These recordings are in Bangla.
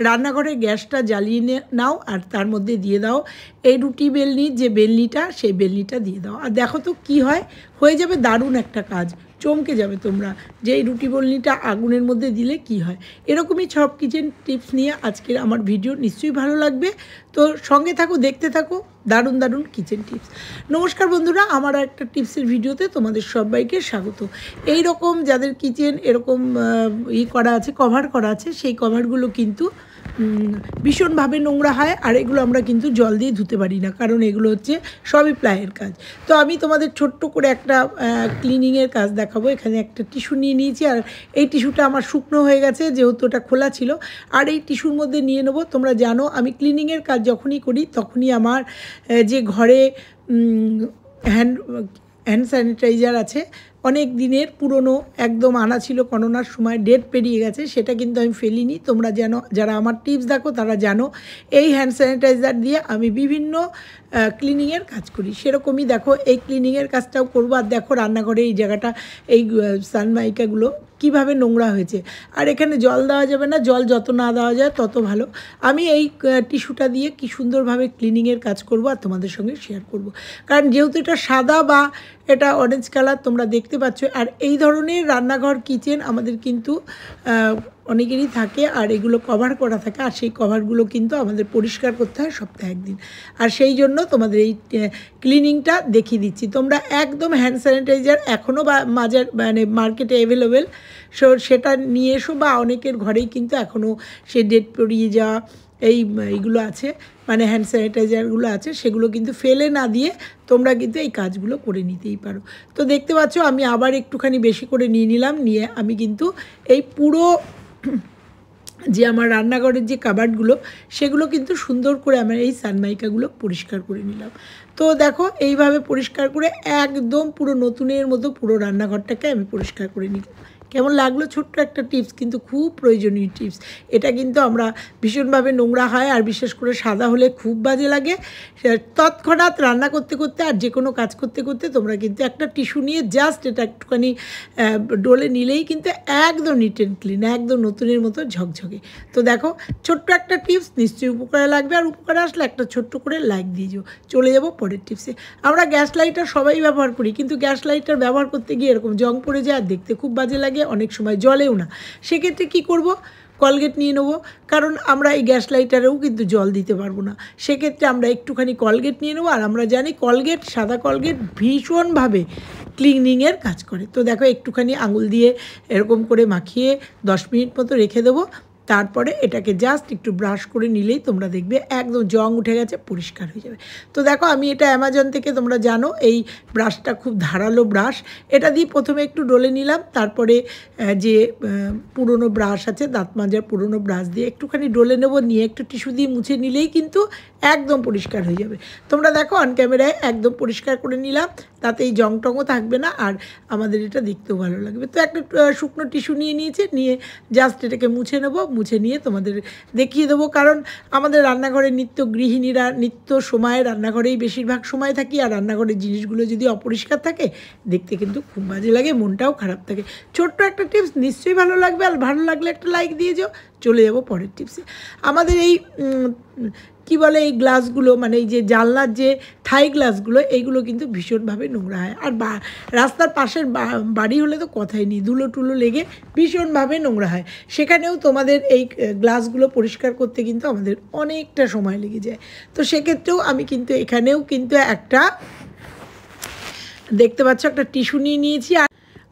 রান্নাঘরের গ্যাসটা জ্বালিয়ে নাও আর তার মধ্যে দিয়ে দাও এই রুটি বেলনির যে বেলনিটা, সেই বেলনিটা দিয়ে দাও। আর দেখো তো কী হয়, হয়ে যাবে দারুণ একটা কাজ। চমকে যাবে তোমরা যে এই রুটি বেলনিটা আগুনের মধ্যে দিলে কি হয়। এরকমই সব কিচেন টিপস নিয়ে আজকের আমার ভিডিও, নিশ্চয়ই ভালো লাগবে। তো সঙ্গে থাকো, দেখতে থাকো দারুণ দারুণ কিচেন টিপস। নমস্কার বন্ধুরা, আমার একটা টিপসের ভিডিওতে তোমাদের সবাইকে স্বাগত। এই রকম যাদের কিচেন এরকম করা আছে, কভার করা আছে, সেই কভারগুলো কিন্তু ভীষণভাবে নোংরা হয়। আর এগুলো আমরা কিন্তু জল দিয়ে ধুতে পারি না, কারণ এগুলো হচ্ছে সবই প্লাইয়ের কাজ। তো আমি তোমাদের ছোট্ট করে একটা ক্লিনিংয়ের কাজ দেখাবো। এখানে একটা টিস্যু নিয়ে নিয়েছি, আর এই টিস্যুটা আমার শুকনো হয়ে গেছে যেহেতু ওটা খোলা ছিল। আর এই টিস্যুর মধ্যে নিয়ে নেবো, তোমরা জানো আমি ক্লিনিংয়ের কাজ যখনই করি তখনই আমার যে ঘরে হ্যান্ড স্যানিটাইজার আছে, অনেক দিনের পুরনো, একদম আনা ছিল করোনার সময়, ডেট পেরিয়ে গেছে, সেটা কিন্তু আমি ফেলিনি। তোমরা জানো, যারা আমার টিপস দেখো তারা জানো এই হ্যান্ড স্যানিটাইজার দিয়ে আমি বিভিন্ন ক্লিনিংয়ের কাজ করি। সেরকমই দেখো এই ক্লিনিংয়ের কাজটাও করবো। আর দেখো রান্নাঘরে এই জায়গাটা, এই সানমাইকাগুলো কীভাবে নোংরা হয়েছে। আর এখানে জল দেওয়া যাবে না, জল যত না দেওয়া যায় তত ভালো। আমি এই টিস্যুটা দিয়ে কি সুন্দরভাবে ক্লিনিংয়ের কাজ করব আর তোমাদের সঙ্গে শেয়ার করব। কারণ যেহেতু এটা সাদা বা এটা অরেঞ্জ কালার তোমরা দেখতে পাচ্ছ, আর এই ধরনের রান্নাঘর কিচেন আমাদের কিন্তু অনেকেরই থাকে, আর এগুলো কভার করা থাকে। আর সেই কভারগুলো কিন্তু আমাদের পরিষ্কার করতে হয় সপ্তাহে একদিন। আর সেই জন্য তোমাদের এই ক্লিনিংটা দেখিয়ে দিচ্ছি। তোমরা একদম হ্যান্ড স্যানিটাইজার এখনও মানে মার্কেটে অ্যাভেলেবেল, সেটা নিয়ে এসো, বা অনেকের ঘরেই কিন্তু এখনও সে ডেট পেরিয়ে যাওয়া এইগুলো আছে, মানে হ্যান্ড স্যানিটাইজারগুলো আছে, সেগুলো কিন্তু ফেলে না দিয়ে তোমরা কিন্তু এই কাজগুলো করে নিতেই পারো। তো দেখতে পাচ্ছ আমি আবার একটুখানি বেশি করে নিয়ে নিলাম, নিয়ে আমি কিন্তু এই পুরো যে আমার রান্নাঘরের যে কাবার্ডগুলো, সেগুলো কিন্তু সুন্দর করে আমার এই সানমাইকাগুলো পরিষ্কার করে নিলাম। তো দেখো এইভাবে পরিষ্কার করে একদম পুরো নতুনের মতো পুরো রান্নাঘরটাকে আমি পরিষ্কার করে নিলাম। কেমন লাগলো ছোট্ট একটা টিপস, কিন্তু খুব প্রয়োজনীয় টিপস। এটা কিন্তু আমরা ভীষণভাবে নোংরা হয়, আর বিশেষ করে সাদা হলে খুব বাজে লাগে। তৎক্ষণাৎ রান্না করতে করতে আর যে কোনো কাজ করতে করতে তোমরা কিন্তু একটা টিস্যু নিয়ে জাস্ট এটা একটুখানি ডলে নিলেই কিন্তু একদম নিট অ্যান্ড ক্লিন, একদম নতুনের মতো ঝকঝকে। তো দেখো ছোট্ট একটা টিপস, নিশ্চয়ই উপকারে লাগবে। আর উপকারে আসলে একটা ছোট্ট করে লাইক দিয়ে চলে যাবো পরের টিপসে। আমরা গ্যাস লাইটার সবাই ব্যবহার করি, কিন্তু গ্যাস লাইটার ব্যবহার করতে গিয়ে এরকম জং পড়ে যায় আর দেখতে খুব বাজে লাগে, অনেক সময় জ্বলেও না। সেক্ষেত্রে কী করব, কলগেট নিয়ে নেবো, কারণ আমরা এই গ্যাস লাইটারেও কিন্তু জল দিতে পারবো না। সেক্ষেত্রে আমরা একটুখানি কলগেট নিয়ে নেবো। আর আমরা জানি কলগেট, সাদা কলগেট ভীষণভাবে ক্লিনিংয়ের কাজ করে। তো দেখো একটুখানি আঙুল দিয়ে এরকম করে মাখিয়ে 10 মিনিট মতো রেখে দেবো। তারপরে এটাকে জাস্ট একটু ব্রাশ করে নিলেই তোমরা দেখবে একদম জং উঠে গেছে, পরিষ্কার হয়ে যাবে। তো দেখো আমি এটা অ্যামাজন থেকে, তোমরা জানো এই ব্রাশটা খুব ধারালো ব্রাশ, এটা দিয়ে প্রথমে একটু ডলে নিলাম। তারপরে যে পুরনো ব্রাশ আছে, দাঁত মাজার পুরনো ব্রাশ দিয়ে একটুখানি ডলে নেবো, নিয়ে একটু টিস্যু দিয়ে মুছে নিলেই কিন্তু একদম পরিষ্কার হয়ে যাবে। তোমরা দেখো অন ক্যামেরায় একদম পরিষ্কার করে নিলাম, তাতে এই জং টংও থাকবে না, আর আমাদের এটা দেখতেও ভালো লাগবে। তো একটা শুকনো টিস্যু নিয়ে নিয়েছি, নিয়ে জাস্ট এটাকে মুছে নেবো। মুছে নিয়ে তোমাদের দেখিয়ে দেবো, কারণ আমাদের রান্নাঘরে নিত্য গৃহিণীরা নিত্য সময় রান্নাঘরেই বেশিরভাগ সময় থাকি। আর রান্নাঘরের জিনিসগুলো যদি অপরিষ্কার থাকে দেখতে কিন্তু খুব বাজে লাগে, মনটাও খারাপ থাকে। ছোট্ট একটা টিপস, নিশ্চয়ই ভালো লাগবে। আর ভালো লাগলে একটা লাইক দিয়ে যাও। চলে যাবো পরের টিপসে। আমাদের এই কী বলে, এই গ্লাসগুলো, মানে এই যে জানলার যে থাই গ্লাসগুলো, এইগুলো কিন্তু ভীষণভাবে নোংরা হয়। আর রাস্তার পাশের বাড়ি হলে তো কথাই নেই, ধুলো টুলো লেগে ভীষণভাবে নোংরা হয়। সেখানেও তোমাদের এই গ্লাসগুলো পরিষ্কার করতে কিন্তু আমাদের অনেকটা সময় লেগে যায়। তো সেক্ষেত্রেও আমি কিন্তু এখানেও কিন্তু একটা, দেখতে পাচ্ছ একটা টিস্যু নিয়ে নিয়েছি,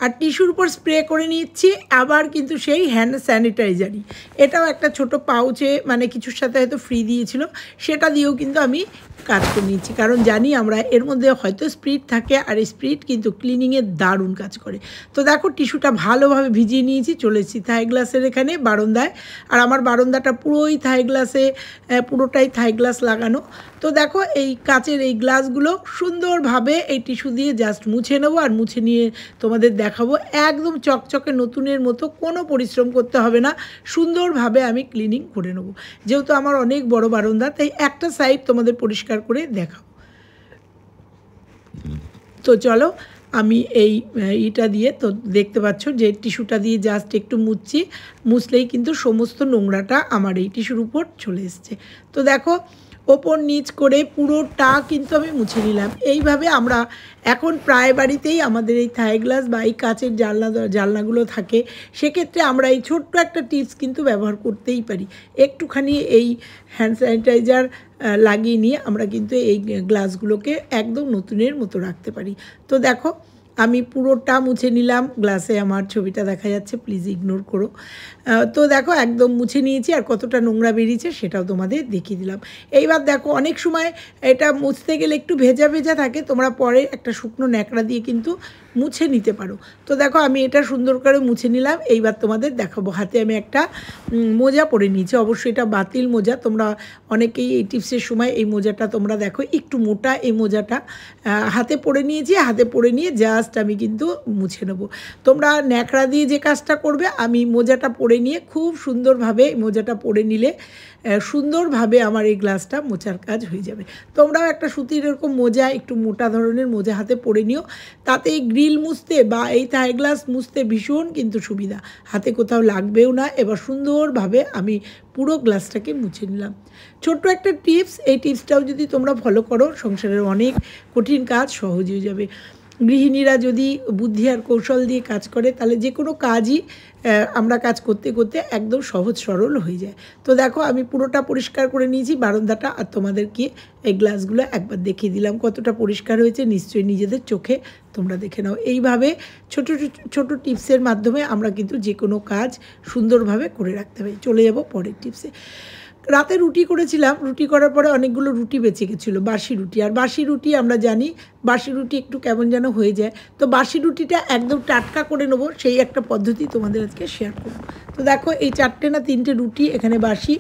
আর টিস্যুর উপর স্প্রে করে নিচ্ছি আবার কিন্তু সেই হ্যান্ড স্যানিটাইজারই। এটাও একটা ছোট পাউচে, মানে কিছুর সাথে হয়তো ফ্রি দিয়েছিল, সেটা দিয়েও কিন্তু আমি কাজ করে নিচ্ছি। কারণ জানি আমরা এর মধ্যে হয়তো স্পিরিট থাকে, আর এই স্পিরিট কিন্তু ক্লিনিংয়ের দারুণ কাজ করে। তো দেখো টিস্যুটা ভালোভাবে ভিজিয়ে নিয়েছি, চলে এসেছি থাই গ্লাসের এখানে বারান্দায়। আর আমার বারান্দাটা পুরোই থাই গ্লাসে, পুরোটাই থাই গ্লাস লাগানো। তো দেখো এই কাচের এই গ্লাসগুলো সুন্দরভাবে এই টিস্যু দিয়ে জাস্ট মুছে নেবো। আর মুছে নিয়ে তোমাদের দেখাবো একদম চকচকে নতুনের মতো, কোনো পরিশ্রম করতে হবে না, সুন্দরভাবে আমি ক্লিনিং করে নেবো। যেহেতু আমার অনেক বড় বারান্দা, তাই একটা সাইড তোমাদের পরিষ্কার করে দেখাবো। তো চলো আমি এই ইটা দিয়ে তো দেখতে পাচ্ছ যে টিস্যুটা দিয়ে জাস্ট একটু মুছছি, মুছলেই কিন্তু সমস্ত নোংরাটা আমার এই টিস্যুর উপর চলে এসছে। তো দেখো ওপর নিচ করে পুরোটা কিন্তু আমি মুছে নিলাম। এইভাবে আমরা এখন প্রায় বাড়িতেই আমাদের এই থাই গ্লাস বা এই কাচের জানলাগুলো থাকে, সেক্ষেত্রে আমরা এই ছোট্ট একটা টিপস কিন্তু ব্যবহার করতেই পারি। একটুখানি এই হ্যান্ড স্যানিটাইজার লাগিয়ে নিয়ে আমরা কিন্তু এই গ্লাসগুলোকে একদম নতুনের মতো রাখতে পারি। তো দেখো আমি পুরোটা মুছে নিলাম। গ্লাসে আমার ছবিটা দেখা যাচ্ছে, প্লিজ ইগনোর করো। তো দেখো একদম মুছে নিয়েছি, আর কতটা নোংরা বেরিয়েছে সেটাও তোমাদের দেখিয়ে দিলাম। এইবার দেখো অনেক সময় এটা মুছতে গেলে একটু ভেজা ভেজা থাকে, তোমরা পরে একটা শুকনো ন্যাকড়া দিয়ে কিন্তু মুছে নিতে পারো। তো দেখো আমি এটা সুন্দর করে মুছে নিলাম। এইবার তোমাদের দেখাবো, হাতে আমি একটা মোজা পরে নিয়েছি, অবশ্যই এটা বাতিল মোজা। তোমরা অনেকেই এই টিপসের সময় এই মোজাটা তোমরা দেখো একটু মোটা, এই মোজাটা হাতে পরে নিয়েছি। হাতে পরে নিয়ে জাস্ট আমি কিন্তু মুছে নেব। তোমরা ন্যাকড়া দিয়ে যে কাজটা করবে, আমি মোজাটা পরে নিয়ে খুব সুন্দরভাবে মোজাটা পরে নিলে সুন্দরভাবে আমার এই গ্লাসটা মোছার কাজ হয়ে যাবে। তোমরাও একটা সুতির এরকম মোজা, একটু মোটা ধরনের মোজা হাতে পরে নিও, তাতে এই গ্রিল মুছতে বা এই থাই গ্লাস মুছতে ভীষণ কিন্তু সুবিধা, হাতে কোথাও লাগবেও না। এবার সুন্দরভাবে আমি পুরো গ্লাসটাকে মুছে নিলাম। ছোট্ট একটা টিপস, এই টিপসটাও যদি তোমরা ফলো করো, সংসারের অনেক কঠিন কাজ সহজ হয়ে যাবে। গৃহিণীরা যদি বুদ্ধি আর কৌশল দিয়ে কাজ করে, তাহলে যে কোনো কাজই আমরা কাজ করতে করতে একদম সহজ সরল হয়ে যায়। তো দেখো আমি পুরোটা পরিষ্কার করে নিয়েছি বারান্দাটা, আর তোমাদেরকে এই গ্লাসগুলো একবার দেখিয়ে দিলাম কতটা পরিষ্কার হয়েছে। নিশ্চয়ই নিজেদের চোখে তোমরা দেখে নাও। এইভাবে ছোট ছোট টিপসের মাধ্যমে আমরা কিন্তু যে কোনো কাজ সুন্দরভাবে করে রাখতে পারি। চলে যাব পরের টিপসে। রাতে রুটি করেছিলাম, রুটি করার পরে অনেকগুলো রুটি বেঁচে গেছিলো, বাসি রুটি। আর বাসি রুটি আমরা জানি বাসি রুটি একটু কেমন যেন হয়ে যায়। তো বাসি রুটিটা একদম টাটকা করে নেবো, সেই একটা পদ্ধতি তোমাদের আজকে শেয়ার করব। তো দেখো এই 4টে না 3টে রুটি এখানে বাসি,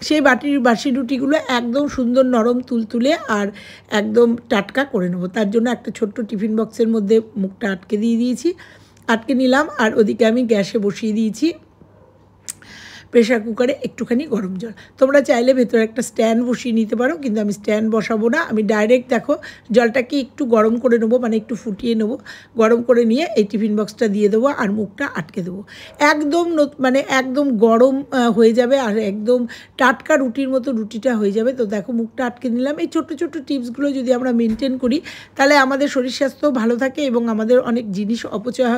সেই বাসি রুটিগুলো একদম সুন্দর নরম তুলতুলে আর একদম টাটকা করে নেবো। তার জন্য একটা ছোট্ট টিফিন বক্সের মধ্যে মুখটা আটকে দিয়েছি, আটকে নিলাম। আর ওদিকে আমি গ্যাসে বসিয়ে দিয়েছি প্রেশার কুকারে একটুখানি গরম জল। তোমরা চাইলে ভেতরে একটা স্ট্যান্ড বসিয়ে নিতে পারো, কিন্তু আমি স্ট্যান্ড বসাবো না। আমি ডাইরেক্ট দেখো জলটাকে একটু গরম করে নেবো, মানে একটু ফুটিয়ে নেবো। গরম করে নিয়ে এই টিফিন বক্সটা দিয়ে দেবো আর মুখটা আটকে দেবো। একদম মানে একদম গরম হয়ে যাবে আর একদম টাটকা রুটির মতো রুটিটা হয়ে যাবে। তো দেখো মুখটা আটকে নিলাম। এই ছোট্ট ছোট্ট টিপসগুলো যদি আমরা মেনটেন করি, তাহলে আমাদের শরীর স্বাস্থ্যও ভালো থাকে এবং আমাদের অনেক জিনিস অপচয়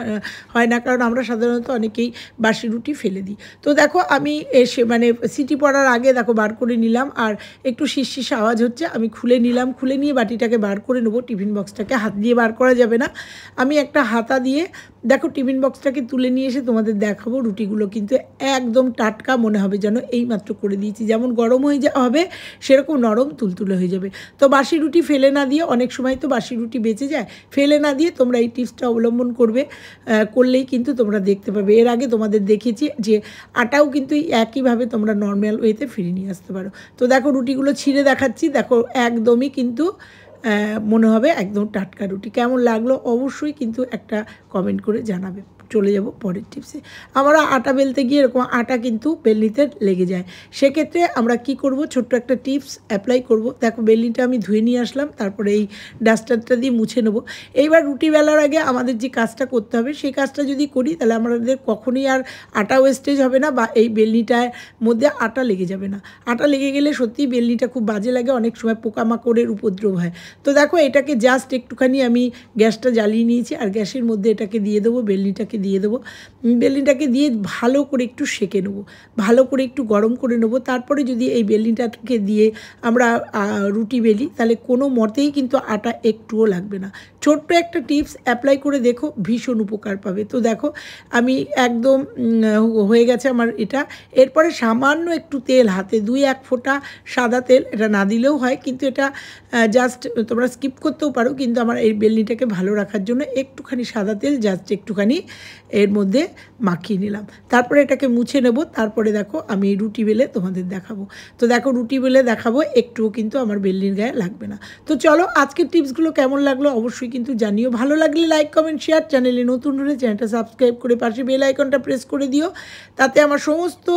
হয় না, কারণ আমরা সাধারণত অনেকেই বাসি রুটি ফেলে দিই। তো দেখো আমি এসে মানে সিটি পড়ার আগে দেখো বার করে নিলাম, আর একটু শিরশির আওয়াজ হচ্ছে, আমি খুলে নিলাম। খুলে নিয়ে বাটিটাকে বার করে নেবো। টিফিন বক্সটাকে হাত দিয়ে বার করা যাবে না, আমি একটা হাতা দিয়ে দেখো টিফিন বক্সটাকে তুলে নিয়ে এসে তোমাদের দেখাবো। রুটিগুলো কিন্তু একদম টাটকা মনে হবে যেন এইমাত্র করে দিয়েছি, যেমন গরম হয়ে হবে সেরকম নরম তুলতুলে হয়ে যাবে। তো বাসি রুটি ফেলে না দিয়ে, অনেক সময় তো বাসি রুটি বেঁচে যায়, ফেলে না দিয়ে তোমরা এই টিপসটা অবলম্বন করলেই কিন্তু তোমরা দেখতে পাবে। এর আগে তোমাদের দেখেছি যে আটাও কিন্তু একইভাবে তোমরা নর্মাল ওয়েতে ফিরিয়ে নিয়ে আসতে পারো। তো দেখো রুটিগুলো ছিঁড়ে দেখাচ্ছি, দেখো একদমই কিন্তু মনে হবে একদম টাটকা রুটি। কেমন লাগলো অবশ্যই কিন্তু একটা কমেন্ট করে জানাবে। চলে যাব পরের টিপসে। আমরা আটা বেলতে গিয়ে এরকম আটা কিন্তু বেলনিতে লেগে যায়, সেক্ষেত্রে আমরা কি করব, ছোট্ট একটা টিপস অ্যাপ্লাই করব। দেখো বেলনিটা আমি ধুয়ে নিয়ে আসলাম, তারপরে এই ডাস্টারটা দিয়ে মুছে নেব। এইবার রুটি বেলার আগে আমাদের যে কাজটা করতে হবে, সেই কাজটা যদি করি তাহলে আমাদের কখনোই আর আটা ওয়েস্টেজ হবে না, বা এই বেলনিটার মধ্যে আটা লেগে যাবে না। আটা লেগে গেলে সত্যিই বেলনিটা খুব বাজে লাগে, অনেক সময় পোকামাকড়ের উপদ্রব হয়। তো দেখো এটাকে জাস্ট একটুখানি আমি গ্যাসটা জ্বালিয়ে নিয়েছি, আর গ্যাসের মধ্যে এটাকে দিয়ে দেবো, বেলনিটাকে দিয়ে দেবো। বেলনিটাকে দিয়ে ভালো করে একটু সেঁকে নেবো, ভালো করে একটু গরম করে নেবো। তারপরে যদি এই বেলনিটাকে দিয়ে আমরা রুটি বেলি, তাহলে কোনো মতেই কিন্তু আটা একটুও লাগবে না। ছোট্ট একটা টিপস অ্যাপ্লাই করে দেখো, ভীষণ উপকার পাবে। তো দেখো আমি একদম হয়ে গেছে আমার এটা। এরপরে সামান্য একটু তেল, হাতে 2-1 ফোঁটা সাদা তেল, এটা না দিলেও হয়, কিন্তু এটা জাস্ট তোমরা স্কিপ করতেও পারো, কিন্তু আমার এই বেলনিটাকে ভালো রাখার জন্য একটুখানি সাদা তেল জাস্ট একটুখানি এর মধ্যে মাখিয়ে নিলাম। তারপরে এটাকে মুছে নেব। তারপরে দেখো আমি রুটি বেলে তোমাদের দেখাবো। তো দেখো রুটি বেলে দেখাবো, একটুও কিন্তু আমার বেলনির গায়ে লাগবে না। তো চলো আজকের টিপসগুলো কেমন লাগলো অবশ্যই কিন্তু জানিও। ভালো লাগলে লাইক কমেন্ট শেয়ার, চ্যানেলে নতুন হলে চ্যানেলটা সাবস্ক্রাইব করে পাশে বেল আইকনটা প্রেস করে দিও, তাতে আমার সমস্ত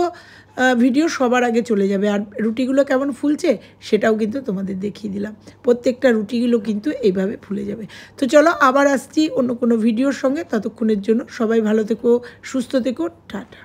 ভিডিও সবার আগে চলে যাবে। আর রুটিগুলো কেমন ফুলছে সেটাও কিন্তু তোমাদের দেখিয়ে দিলাম। প্রত্যেকটা রুটিগুলো কিন্তু এইভাবে ফুলে যাবে। তো চলো আবার আসছি অন্য কোনো ভিডিওর সঙ্গে, ততক্ষণের জন্য সবাই ভালো থেকো, সুস্থ থেকো, টাটা।